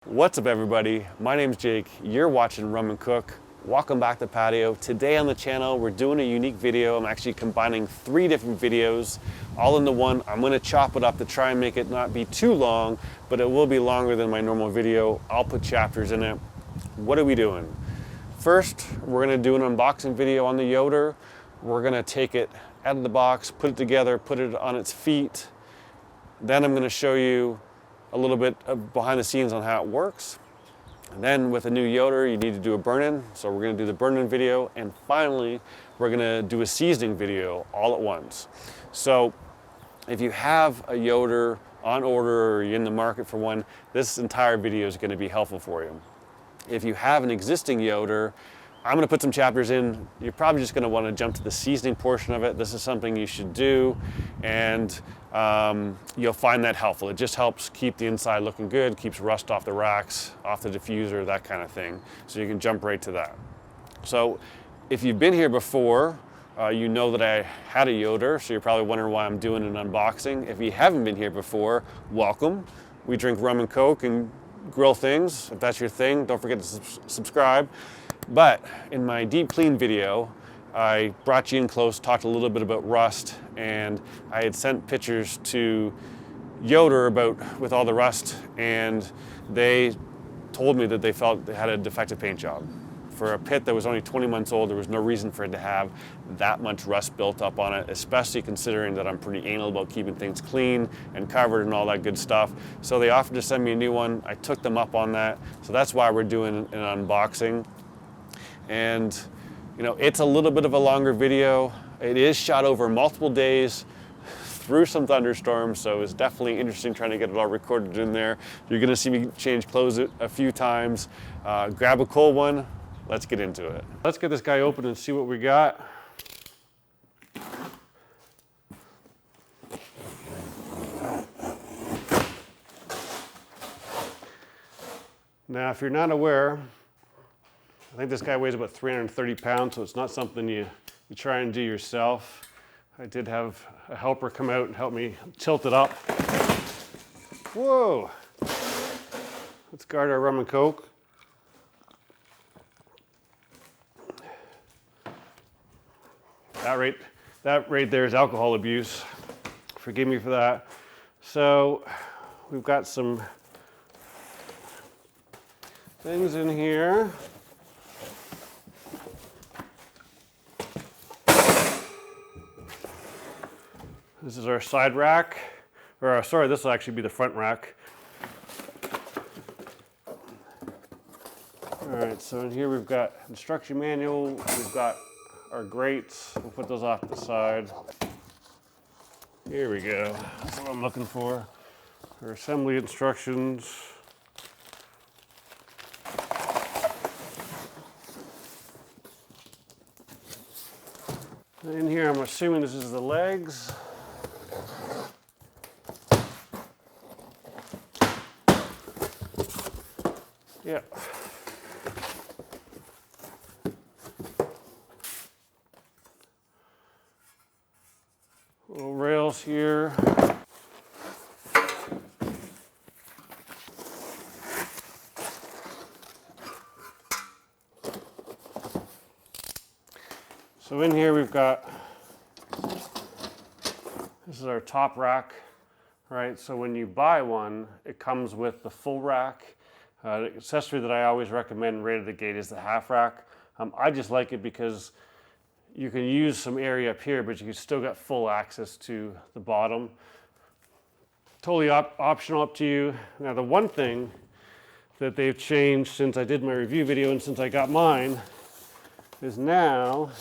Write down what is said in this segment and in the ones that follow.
What's up everybody, my name's Jake, you're watching Rum and Cook. Welcome back to Patio. Today on the channel we're doing a unique video. I'm actually combining 3 different videos all into one. I'm going to chop it up to try and make it not be too long, but it will be longer than my normal video. I'll put chapters in it. What are we doing? First, we're going to do an unboxing video on the Yoder. We're going to take it out of the box, put it together, put it on its feet. Then I'm going to show you a little bit of behind the scenes on how it works. And then with a new Yoder, you need to do a burn-in. So we're gonna do the burn-in video. And finally, we're gonna do a seasoning video all at once. So if you have a Yoder on order or you're in the market for one, this entire video is gonna be helpful for you. If you have an existing Yoder, I'm going to put some chapters in. You're probably just going to want to jump to the seasoning portion of it. This is something you should do, and you'll find that helpful. It just helps keep the inside looking good, keeps rust off the racks, off the diffuser, that kind of thing. So you can jump right to that. So if you've been here before, you know that I had a Yoder, so you're probably wondering why I'm doing an unboxing. If you haven't been here before, welcome. We drink rum and coke and grill things. If that's your thing, don't forget to subscribe. But in my deep clean video, I brought you in close, talked a little bit about rust, and I had sent pictures to Yoder with all the rust, and they told me that they felt they had a defective paint job. For a pit that was only 20 months old, there was no reason for it to have that much rust built up on it, especially considering that I'm pretty anal about keeping things clean and covered and all that good stuff. So they offered to send me a new one. I took them up on that. So that's why we're doing an unboxing. And you know, it's a little bit of a longer video. It is shot over multiple days through some thunderstorms, so it's definitely interesting trying to get it all recorded in there. You're gonna see me change clothes a few times. Grab a cold one, let's get into it. Let's get this guy open and see what we got. Now, if you're not aware, I think this guy weighs about 330 pounds, so it's not something you try and do yourself. I did have a helper come out and help me tilt it up. Whoa! Let's guard our rum and coke. That right there is alcohol abuse. Forgive me for that. So we've got some things in here. This is our side rack, or sorry, this will actually be the front rack. All right, so in here we've got instruction manual, we've got our grates, we'll put those off to the side. Here we go, that's what I'm looking for. Our assembly instructions. In here, I'm assuming this is the legs. Yeah. Little rails here. So in here we've got, this is our top rack, right? So when you buy one, it comes with the full rack. The accessory that I always recommend right at the gate is the half rack. I just like it because you can use some area up here, but you can still get full access to the bottom. Totally optional, up to you. Now the one thing that they've changed since I did my review video and since I got mine is now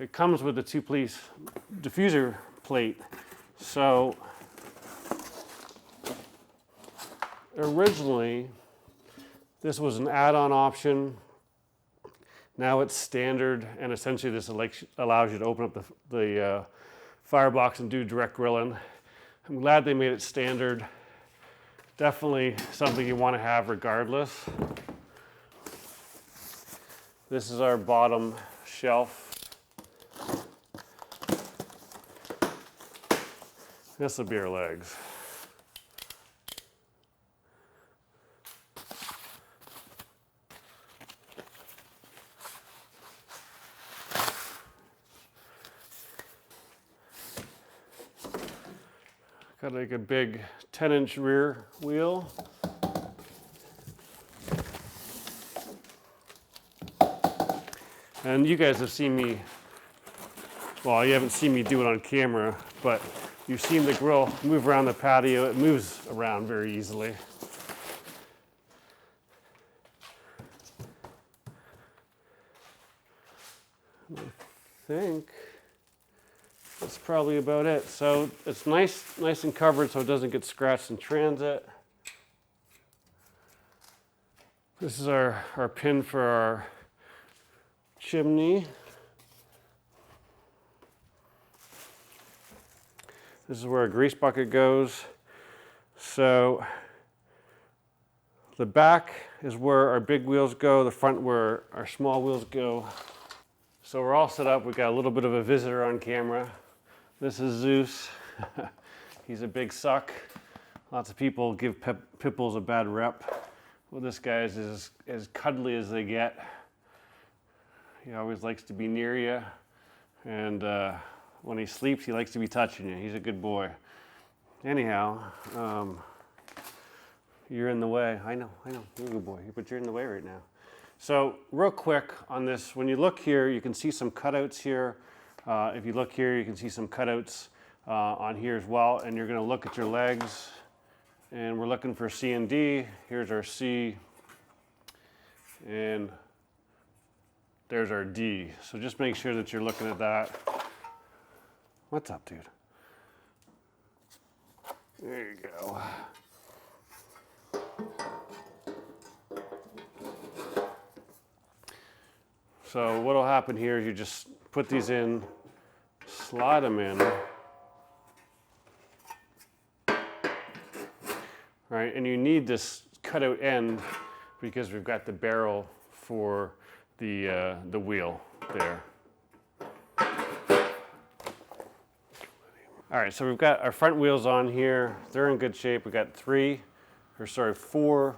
it comes with a 2-piece diffuser plate. So originally, this was an add-on option. Now it's standard, and essentially this allows you to open up the firebox and do direct grilling. I'm glad they made it standard. Definitely something you want to have regardless. This is our bottom shelf. This will be our legs. Got like a big 10-inch rear wheel. And you guys have seen me, well, you haven't seen me do it on camera, but you've seen the grill move around the patio. It moves around very easily. I think that's probably about it. So it's nice and covered so it doesn't get scratched in transit. This is our pin for our chimney. This is where our grease bucket goes. So the back is where our big wheels go, the front where our small wheels go. So we're all set up. We've got a little bit of a visitor on camera. This is Zeus. He's a big suck. Lots of people give pit bulls a bad rep. Well, this guy is as cuddly as they get. He always likes to be near you, and when he sleeps, he likes to be touching you. He's a good boy. Anyhow, you're in the way. I know, you're a good boy, but you're in the way right now. So real quick on this, when you look here, you can see some cutouts here. If you look here, you can see some cutouts on here as well, and you're gonna look at your legs, and we're looking for C and D. Here's our C, and there's our D. So just make sure that you're looking at that. What's up, dude? There you go. So what'll happen here is you just put these in, slide them in. Right, and you need this cutout end because we've got the barrel for the wheel there. All right, so we've got our front wheels on here. They're in good shape. We've got 4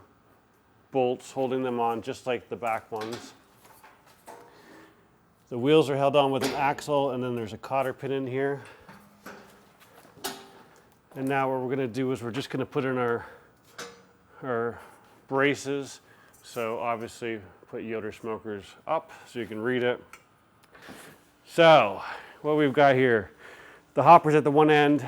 bolts holding them on, just like the back ones. The wheels are held on with an axle, and then there's a cotter pin in here. And now what we're gonna do is we're just gonna put in our braces. So obviously put Yoder smokers up so you can read it. So what we've got here, the hopper's at the one end.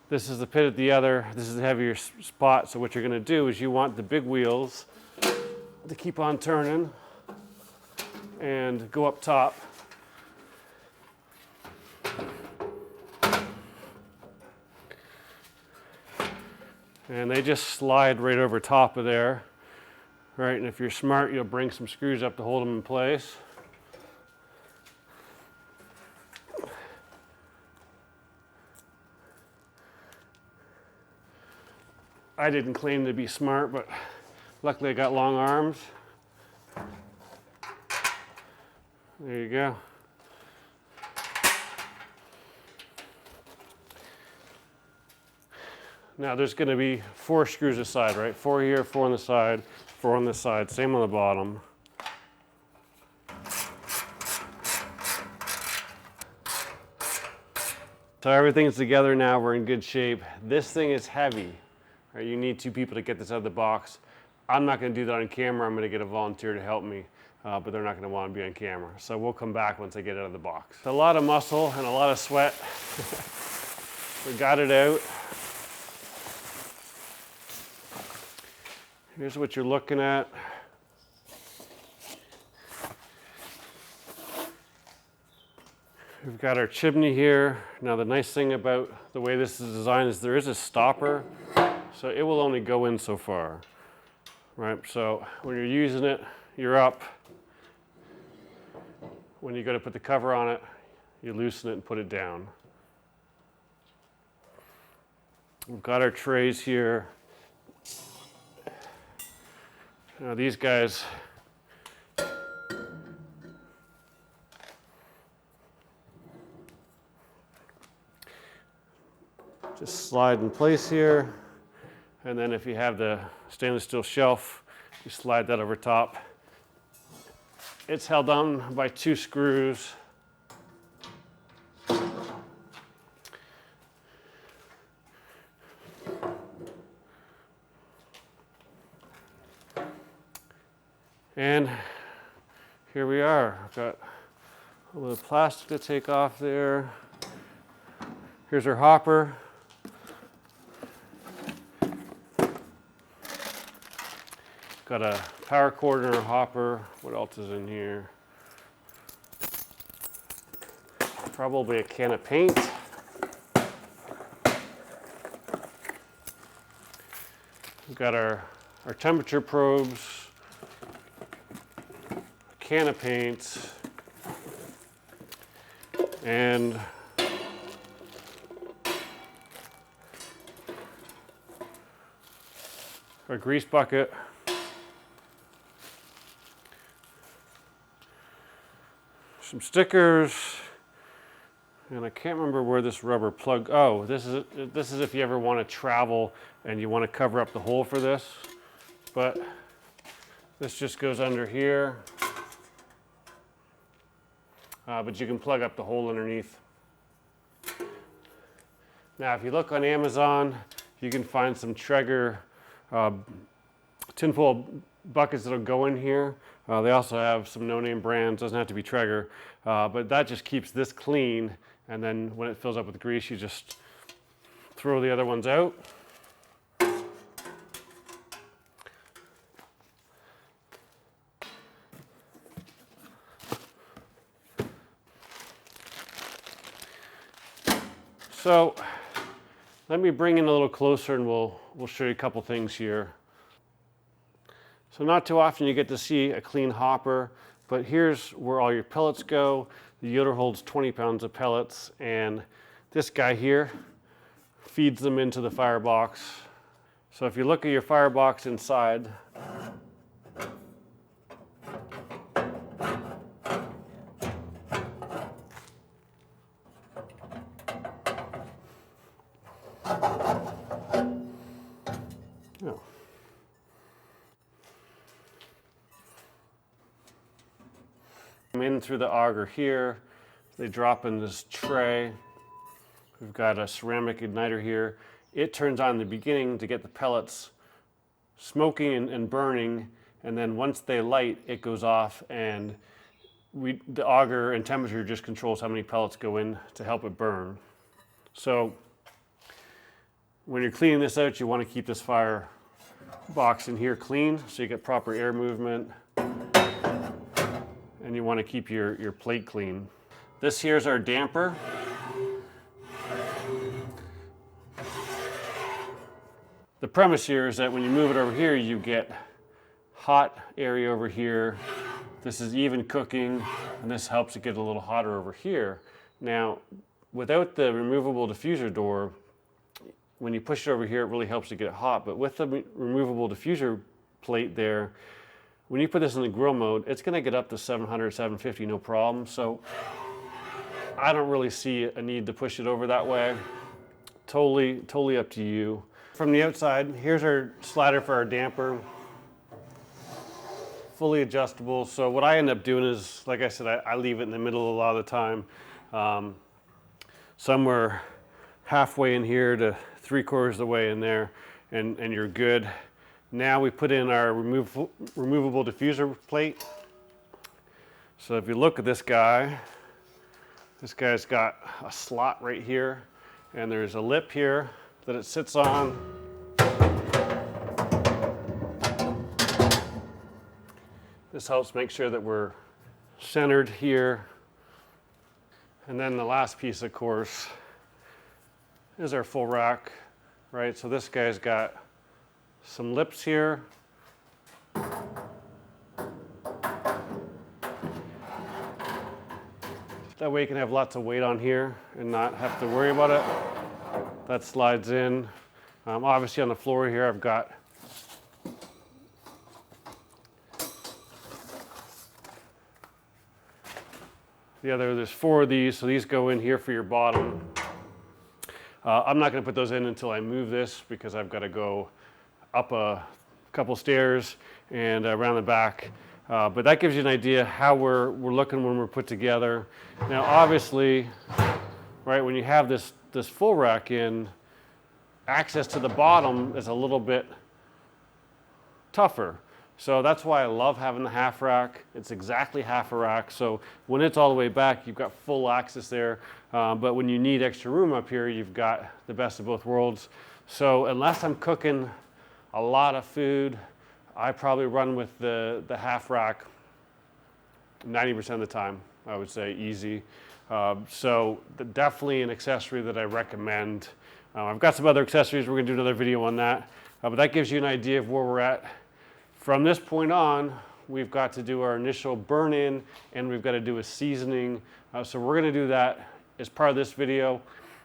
This is the pit at the other. This is the heavier spot. So what you're gonna do is you want the big wheels to keep on turning and go up top. And they just slide right over top of there. Right, and if you're smart, you'll bring some screws up to hold them in place. I didn't claim to be smart, but luckily I got long arms. There you go. Now there's going to be 4 screws a side, right? 4 here, 4 on the side, 4 on this side, same on the bottom. So everything's together now, we're in good shape. This thing is heavy, right? You need 2 people to get this out of the box. I'm not going to do that on camera. I'm going to get a volunteer to help me, but they're not going to want to be on camera. So we'll come back once I get it out of the box. It's a lot of muscle and a lot of sweat. We got it out. Here's what you're looking at. We've got our chimney here. Now the nice thing about the way this is designed is there is a stopper, so it will only go in so far, right? So when you're using it, you're up. When you go to put the cover on it, you loosen it and put it down. We've got our trays here. Now these guys, just slide in place here, and then if you have the stainless steel shelf, you slide that over top. It's held on by 2 screws. And here we are. I've got a little plastic to take off there. Here's our hopper. Got a power cord in our hopper. What else is in here? Probably a can of paint. We've got our temperature probes, a can of paint, and our grease bucket. Some stickers, and I can't remember where this rubber plug, oh, this is if you ever want to travel and you want to cover up the hole for this, but this just goes under here, but you can plug up the hole underneath. Now if you look on Amazon, you can find some Traeger tinfoil buckets that'll go in here. They also have some no-name brands, doesn't have to be Traeger, but that just keeps this clean, and then when it fills up with grease, you just throw the other ones out. So let me bring in a little closer and we'll show you a couple things here. So not too often you get to see a clean hopper, but here's where all your pellets go. The Yoder holds 20 pounds of pellets, and this guy here feeds them into the firebox. So if you look at your firebox inside, oh. In through the auger here, they drop in this tray. We've got a ceramic igniter here. It turns on in the beginning to get the pellets smoking and burning, and then once they light, it goes off, and the auger and temperature just controls how many pellets go in to help it burn. So when you're cleaning this out, you want to keep this fire box in here clean so you get proper air movement. And you want to keep your plate clean. This here's our damper. The premise here is that when you move it over here, you get hot area over here. This is even cooking, and this helps it get a little hotter over here. Now, without the removable diffuser door, when you push it over here, it really helps to get it hot. But with the removable diffuser plate there, when you put this in the grill mode, it's going to get up to 700, 750, no problem. So I don't really see a need to push it over that way. Totally up to you. From the outside, here's our slider for our damper. Fully adjustable. So what I end up doing is, like I said, I leave it in the middle a lot of the time. Somewhere halfway in here to 3/4 of the way in there, and you're good. Now we put in our removable diffuser plate. So if you look at this guy's got a slot right here, and there's a lip here that it sits on. This helps make sure that we're centered here. And then the last piece, of course, is our full rack, right? So this guy's got some lips here. That way you can have lots of weight on here and not have to worry about it. That slides in. Obviously on the floor here I've got there's 4 of these, so these go in here for your bottom. I'm not going to put those in until I move this because I've got to go up a couple stairs and around the back. But that gives you an idea how we're looking when we're put together. Now obviously, right, when you have this full rack in, access to the bottom is a little bit tougher. So that's why I love having the half rack. It's exactly half a rack. So when it's all the way back, you've got full access there. But when you need extra room up here, you've got the best of both worlds. So unless I'm cooking a lot of food, I probably run with the half rack 90% of the time, I would say, easy. So definitely an accessory that I recommend. I've got some other accessories. We're gonna do another video on that. But that gives you an idea of where we're at. From this point on, we've got to do our initial burn-in and we've got to do a seasoning. So we're gonna do that as part of this video,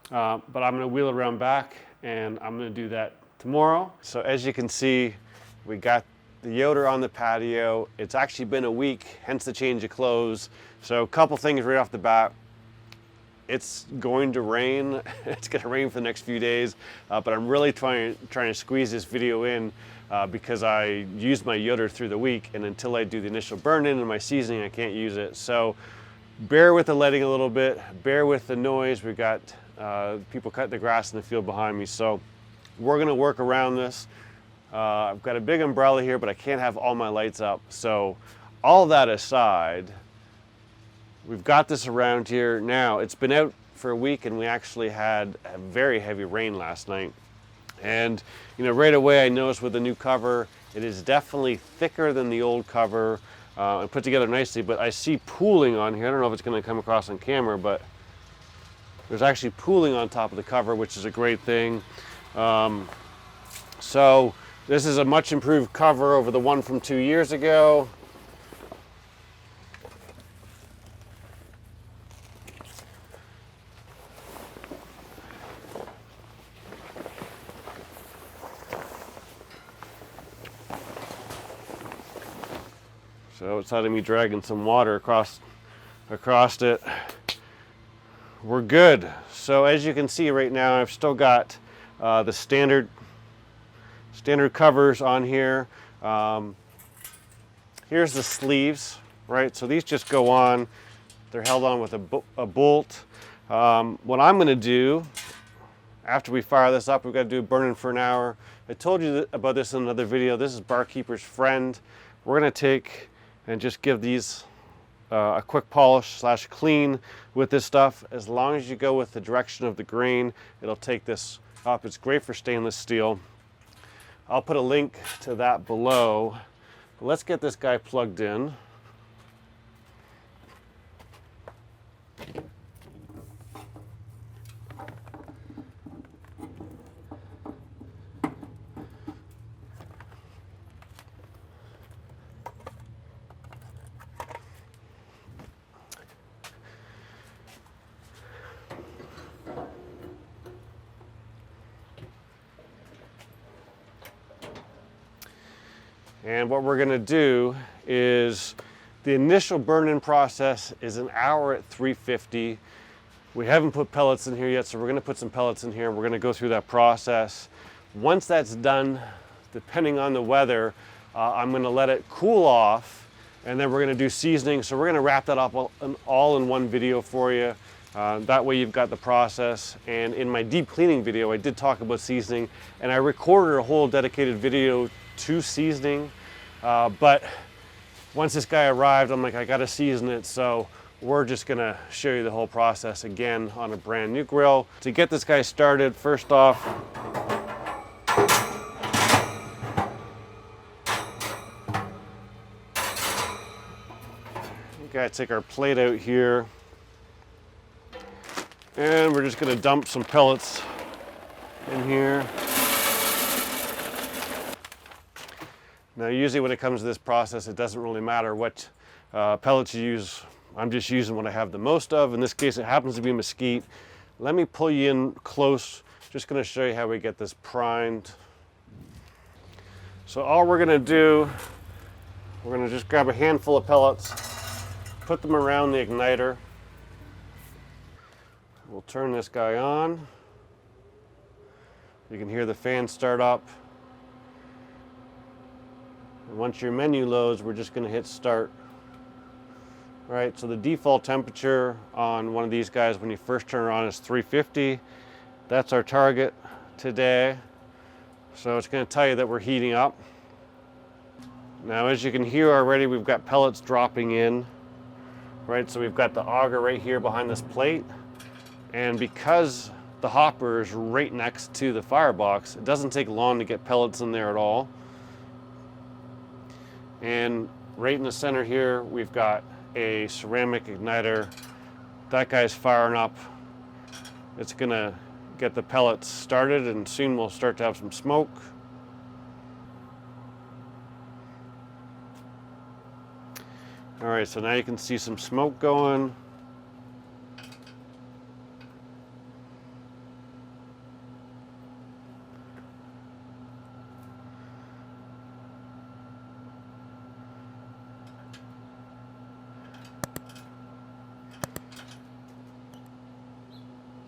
but I'm gonna wheel it around back and I'm gonna do that tomorrow. So as you can see, we got the Yoder on the patio. It's actually been a week, hence the change of clothes. So a couple things right off the bat. It's going to rain. It's going to rain for the next few days, but I'm really trying to squeeze this video in because I used my Yoder through the week, and until I do the initial burn-in and my seasoning, I can't use it. So bear with the lighting a little bit, bear with the noise. We've got people cutting the grass in the field behind me, so we're going to work around this. I've got a big umbrella here, but I can't have all my lights up. So all that aside, we've got this around here now. It's been out for a week and we actually had a very heavy rain last night. And right away I noticed with the new cover, it is definitely thicker than the old cover and put together nicely, but I see pooling on here. I don't know if it's going to come across on camera, but there's actually pooling on top of the cover, which is a great thing. So this is a much improved cover over the one from 2 years ago. So outside of me dragging some water across it, we're good. So as you can see right now, I've still got the standard covers on here. Here's the sleeves, right? So these just go on. They're held on with a bolt. What I'm going to do after we fire this up, we've got to do burn-in for an hour. I told you about this in another video. This is Barkeeper's Friend. We're going to take and just give these a quick polish / clean with this stuff. As long as you go with the direction of the grain, it'll take this up. It's great for stainless steel. I'll put a link to that below. But let's get this guy plugged in. And what we're gonna do is the initial burn-in process is an hour at 350. We haven't put pellets in here yet, so we're gonna put some pellets in here. We're gonna go through that process. Once that's done, depending on the weather, I'm gonna let it cool off, and then we're gonna do seasoning. So we're gonna wrap that up all in one video for you. That way you've got the process. And in my deep cleaning video, I did talk about seasoning, and I recorded a whole dedicated video to seasoning, but once this guy arrived, I'm like, I gotta season it, so we're just gonna show you the whole process again on a brand new grill. To get this guy started, first off, we gotta take our plate out here, and we're just gonna dump some pellets in here. Now usually when it comes to this process, it doesn't really matter what pellets you use. I'm just using what I have the most of. In this case, it happens to be mesquite. Let me pull you in close. Just gonna show you how we get this primed. So all we're gonna do, we're gonna just grab a handful of pellets, put them around the igniter. We'll turn this guy on. You can hear the fan start up. And once your menu loads, we're just going to hit start. All right, so the default temperature on one of these guys when you first turn it on is 350. That's our target today. So it's going to tell you that we're heating up. Now, as you can hear already, we've got pellets dropping in, right? So we've got the auger right here behind this plate. And because the hopper is right next to the firebox, it doesn't take long to get pellets in there at all. And right in the center here, we've got a ceramic igniter. That guy's firing up. It's gonna get the pellets started, and soon we'll start to have some smoke. All right, so now you can see some smoke going.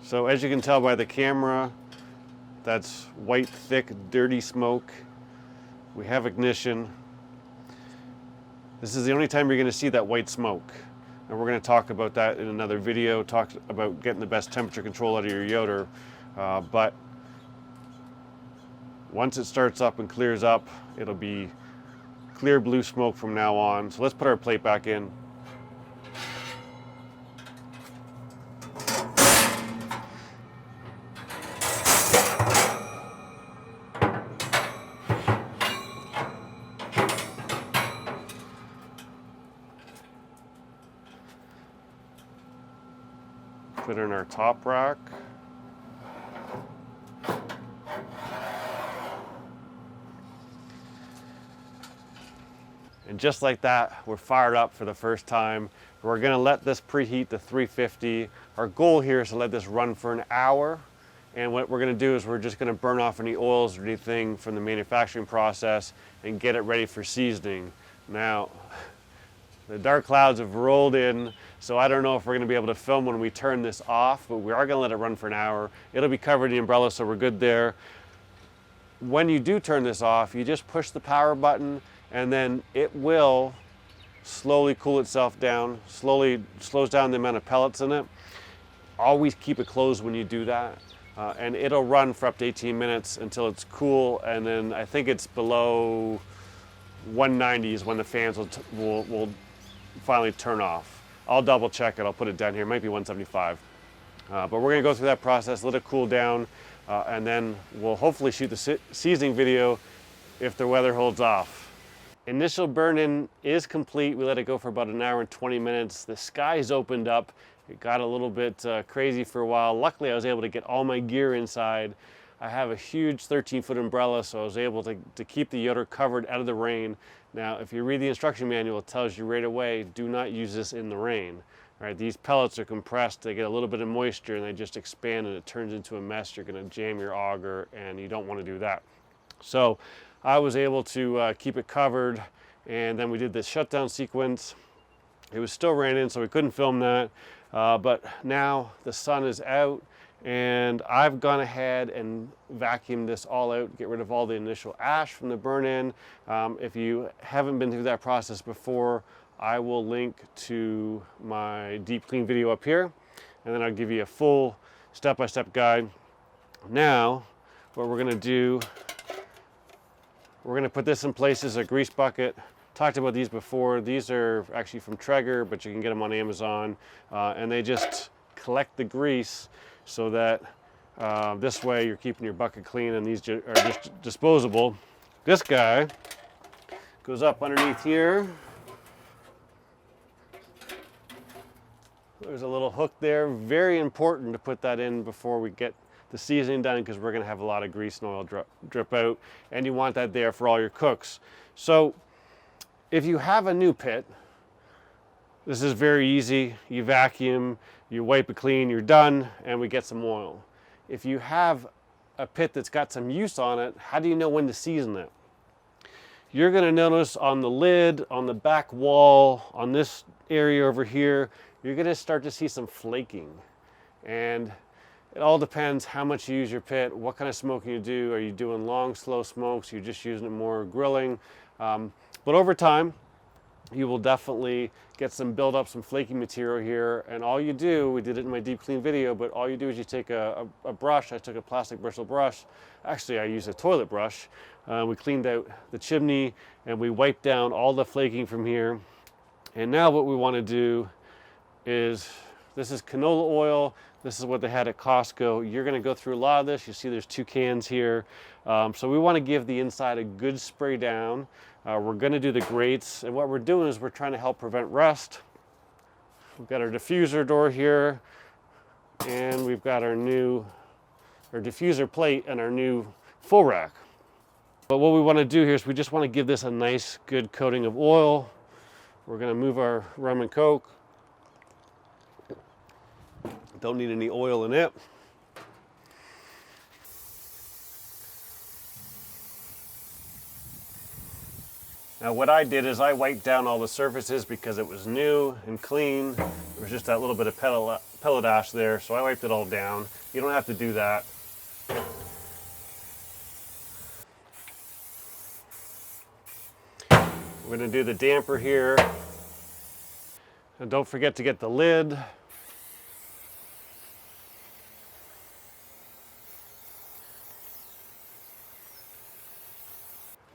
So as you can tell by the camera, that's white, thick, dirty smoke. We have ignition. This is the only time you're going to see that white smoke. And we're going to talk about that in another video, talk about getting the best temperature control out of your Yoder. But once it starts up and clears up, it'll be clear blue smoke from now on. So let's put our plate back in. Put it in our top rack. And just like that, we're fired up for the first time. We're gonna let this preheat to 350. Our goal here is to let this run for an hour. And what we're gonna do is we're just gonna burn off any oils or anything from the manufacturing process and get it ready for seasoning. Now, the dark clouds have rolled in, so I don't know if we're gonna be able to film when we turn this off, but we are gonna let it run for an hour. It'll be covered in the umbrella, so we're good there. When you do turn this off, you just push the power button, and then it will slowly cool itself down, slowly slows down the amount of pellets in it. Always keep it closed when you do that. And it'll run for up to 18 minutes until it's cool, and then I think it's below 190 is when the fans will finally turn off. I'll double check it, I'll put it down here, it might be 175. But we're gonna go through that process, let it cool down, and then we'll hopefully shoot the seasoning video if the weather holds off. Initial burn-in is complete. We let it go for about an hour and 20 minutes. The skies opened up. It got a little bit crazy for a while. Luckily, I was able to get all my gear inside. I have a huge 13-foot umbrella, so I was able to keep the Yoder covered out of the rain. Now, if you read the instruction manual, it tells you right away, do not use this in the rain. All right, these pellets are compressed, they get a little bit of moisture, and they just expand, and it turns into a mess. You're gonna jam your auger, and you don't wanna do that. So I was able to keep it covered, and then we did this shutdown sequence. It was still raining, so we couldn't film that, but now the sun is out, and I've gone ahead and vacuumed this all out, get rid of all the initial ash from the burn-in. If you haven't been through that process before, I will link to my deep clean video up here, and then I'll give you a full step-by-step guide. Now, what we're gonna do, we're gonna put this in place as a grease bucket. Talked about these before. These are actually from Traeger, but you can get them on Amazon, and they just collect the grease so that this way you're keeping your bucket clean, and these are just disposable. This guy goes up underneath here. There's a little hook there. Very important to put that in before we get the seasoning done, because we're gonna have a lot of grease and oil drip out, and you want that there for all your cooks. So if you have a new pit, this is very easy. You vacuum, you wipe it clean, you're done, and we get some oil. If you have a pit that's got some use on it, how do you know when to season it? You're gonna notice on the lid, on the back wall, on this area over here, you're gonna start to see some flaking. And it all depends how much you use your pit, what kind of smoking you do. Are you doing long, slow smokes? You're just using it more grilling. But over time, you will definitely get some buildup, some flaky material here. And all you do, we did it in my deep clean video, but all you do is you take a brush. I took a plastic bristle brush. Actually, I used a toilet brush. We cleaned out the chimney and we wiped down all the flaking from here. And now what we want to do is, this is canola oil. This is what they had at Costco. You're going to go through a lot of this. You see there's 2 cans here. So we want to give the inside a good spray down. We're going to do the grates, and what we're doing is we're trying to help prevent rust. We've got our diffuser door here, and we've got our diffuser plate and our new full rack. But what we want to do here is we just want to give this a nice good coating of oil. We're going to move our rum and coke. Don't need any oil in it. Now what I did is I wiped down all the surfaces because it was new and clean. There was just that little bit of pellet ash there, so I wiped it all down. You don't have to do that. We're going to do the damper here. And don't forget to get the lid.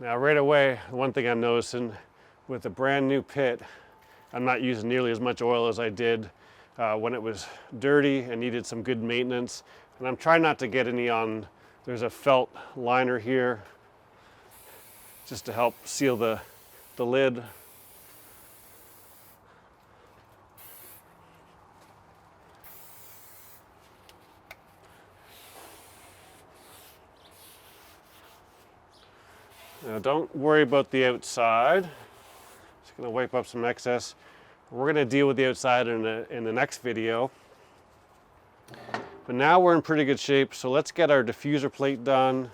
Now right away, one thing I'm noticing with a brand new pit, I'm not using nearly as much oil as I did when it was dirty and needed some good maintenance. And I'm trying not to get any on, there's a felt liner here just to help seal the lid. Now don't worry about the outside. Just gonna wipe up some excess. We're gonna deal with the outside in the next video. But now we're in pretty good shape, so let's get our diffuser plate done.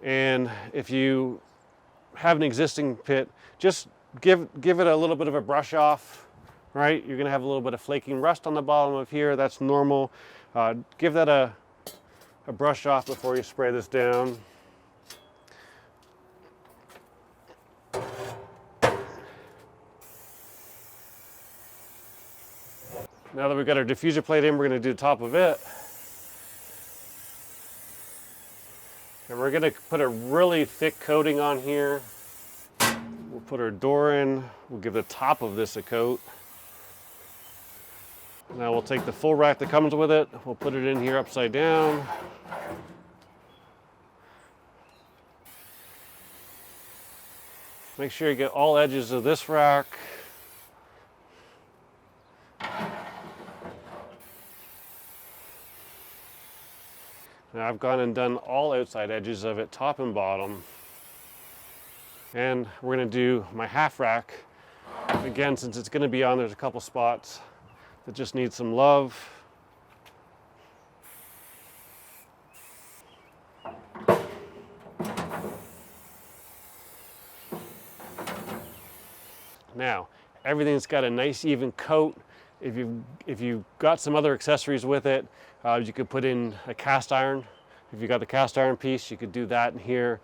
And if you have an existing pit, just give it a little bit of a brush off, right? You're gonna have a little bit of flaking rust on the bottom of here, that's normal. Give that a brush off before you spray this down. Now that we've got our diffuser plate in, we're going to do the top of it. And we're going to put a really thick coating on here. We'll put our door in. We'll give the top of this a coat. Now we'll take the full rack that comes with it. We'll put it in here upside down. Make sure you get all edges of this rack. Now I've gone and done all outside edges of it, top and bottom. And we're going to do my half rack. Again, since it's going to be on, there's a couple spots that just need some love. Now, everything's got a nice even coat. If you've got some other accessories with it, you could put in a cast iron. If you got the cast iron piece, you could do that in here.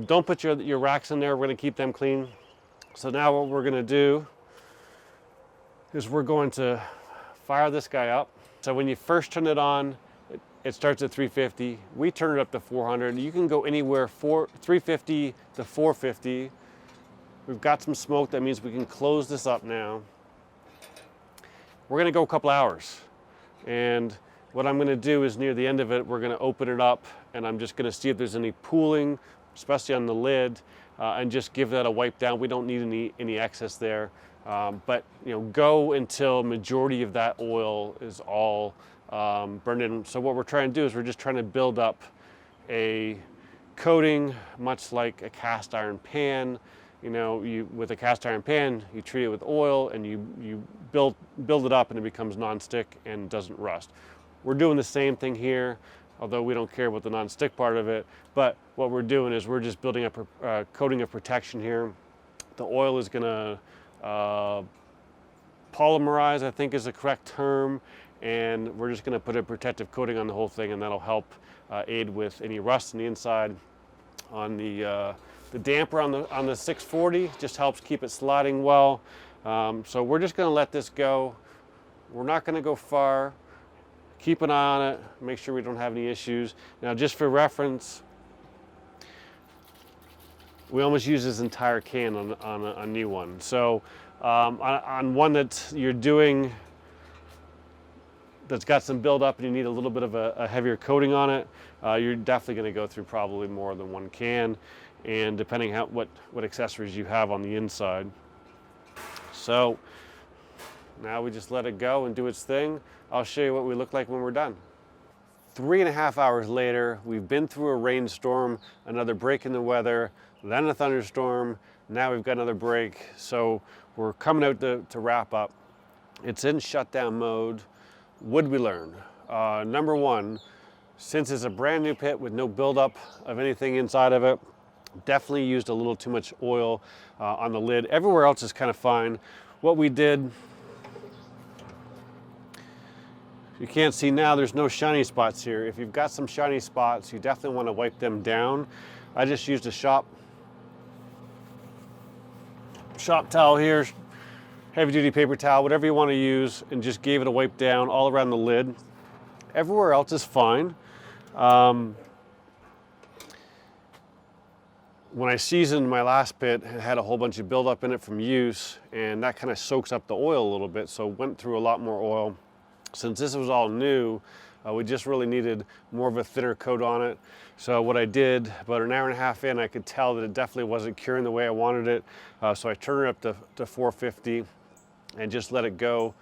Don't put your racks in there. We're going to keep them clean. So now what we're going to do is we're going to fire this guy up. So when you first turn it on, it starts at 350. We turn it up to 400. You can go anywhere 350 to 450. We've got some smoke. That means we can close this up now. We're going to go a couple hours. And what I'm going to do is near the end of it, we're going to open it up and I'm just going to see if there's any pooling, especially on the lid, and just give that a wipe down. We don't need any excess there. But go until majority of that oil is all burned in. So what we're trying to do is we're just trying to build up a coating, much like a cast iron pan. With a cast iron pan, you treat it with oil and you build it up and it becomes non-stick and doesn't rust. We're doing the same thing here, although we don't care about the non-stick part of it. But what we're doing is we're just building up a coating of protection here. The oil is going to polymerize, I think is the correct term, and we're just going to put a protective coating on the whole thing, and that'll help aid with any rust on the inside, on the The damper on the 640 just helps keep it sliding well. So we're just going to let this go. We're not going to go far. Keep an eye on it, make sure we don't have any issues. Now, just for reference, we almost use this entire can on a new one. So on one that you're doing that's got some buildup and you need a little bit of a heavier coating on it, you're definitely going to go through probably more than one can, and depending what accessories you have on the inside. So now we just let it go and do its thing. I'll show you what we look like when we're done. 3.5 hours later, we've been through a rainstorm, another break in the weather, then a thunderstorm. Now we've got another break. So we're coming out to wrap up. It's in shutdown mode. What did we learn? Number one, since it's a brand new pit with no buildup of anything inside of it, definitely used a little too much oil on the lid. Everywhere else is kind of fine. What we did, you can't see now, there's no shiny spots here. If you've got some shiny spots, you definitely want to wipe them down. I just used a shop towel here, heavy duty paper towel, whatever you want to use, and just gave it a wipe down all around the lid. Everywhere else is fine. When I seasoned my last pit, it had a whole bunch of buildup in it from use, and that kind of soaks up the oil a little bit, so went through a lot more oil. Since this was all new, we just really needed more of a thinner coat on it. So what I did, about an hour and a half in, I could tell that it definitely wasn't curing the way I wanted it. So I turned it up to 450 and just let it go.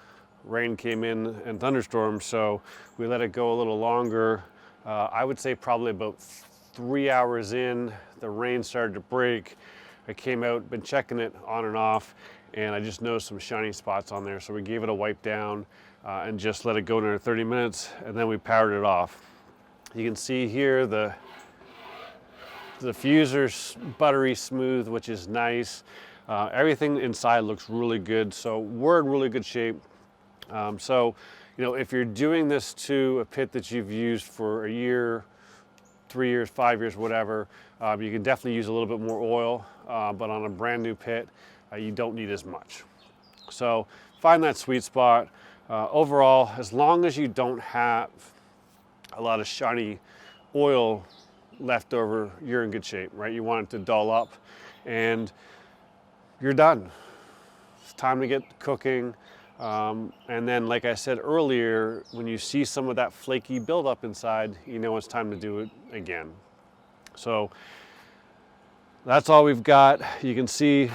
Rain came in and thunderstorms, so we let it go a little longer. I would say probably about 3 hours in, the rain started to break. I came out, been checking it on and off, and I just noticed some shiny spots on there. So we gave it a wipe down and just let it go another 30 minutes, and then we powered it off. You can see here the fuser's buttery smooth, which is nice. Everything inside looks really good, so we're in really good shape. So, you know, if you're doing this to a pit that you've used for a year, 3 years, 5 years, whatever, you can definitely use a little bit more oil, but on a brand new pit, you don't need as much. So find that sweet spot. Overall, as long as you don't have a lot of shiny oil left over, you're in good shape, right? You want it to dull up and you're done. It's time to get cooking. And then, like I said earlier, when you see some of that flaky buildup inside, you know it's time to do it again. So that's all we've got. You can see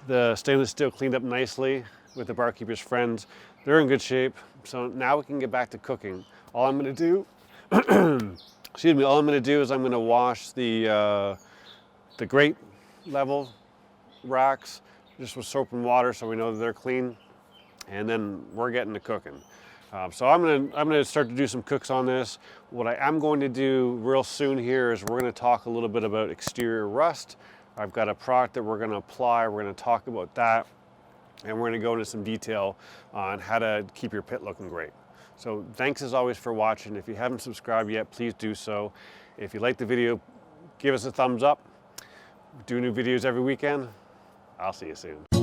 the stainless steel cleaned up nicely with the Barkeeper's Friends. They're in good shape. So now we can get back to cooking. All I'm gonna do, excuse me, all I'm gonna do is I'm gonna wash the grate level racks just with soap and water so we know that they're clean. And then we're getting to cooking. So I'm gonna start to do some cooks on this. What I am going to do real soon here is we're gonna talk a little bit about exterior rust. I've got a product that we're gonna apply. We're gonna talk about that. And we're gonna go into some detail on how to keep your pit looking great. So thanks as always for watching. If you haven't subscribed yet, please do so. If you like the video, give us a thumbs up. We do new videos every weekend. I'll see you soon.